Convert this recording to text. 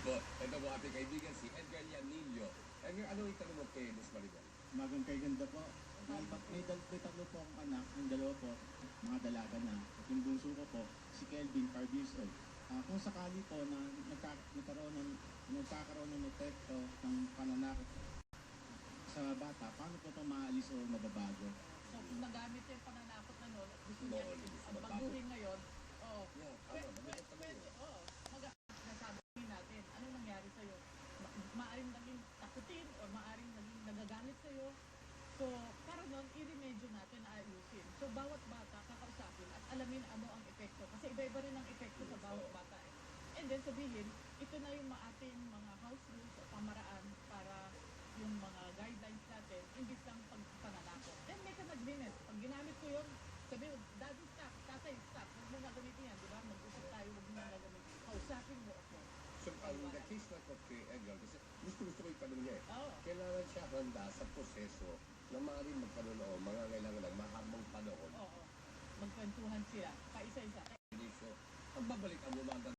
po. Ito po ating kaibigan si Edgar Yanillo. Edgar, ano itanong mo kay Miss Maribel? Magang kay ganda po. May tatlo po akong anak, yung dalawa po, mga dalaga na. At yung bunso ko po, si Kelvin, 5 years old. Kung sakali po na nagkakaroon ng epekto ng pananakit sa bata, paano po ito maalis o mababago? So, kung nagamit yung pananakot na noon, gusto niya, ang baguhin ngayon, oo. Nasabi natin, ano nangyari sa'yo? Maaring naging takutin o maaring naging nagagalit sa'yo. So, para nun, i-remedyo natin, ayusin. So, bawat bata, kakausapin at alamin ano ang epekto. Kasi iba-iba rin ang epekto sa bawat bata. And then sabihin, ito na yung ating mga house rules o pamaraan para yung mga guidelines natin, hindi lang pagpananakot. Then make an agreement. Pag ginamit ko yun, sabihin, daddy stop, tatay stop, huwag mo gagamitin yan, di ba? Mag-usap tayo, huwag mo gagamitin. Kausapin mo ako. So, ang the case na ko kay Edgar, kasi gusto ko itanong niya eh. Oo. Kailangan siya handa sa proseso na maaaring magkaroon o mga kailangan ng mahabang panahon. Oo. Magkwentuhan sila, paisa-isa. So, ang babalik ang umaga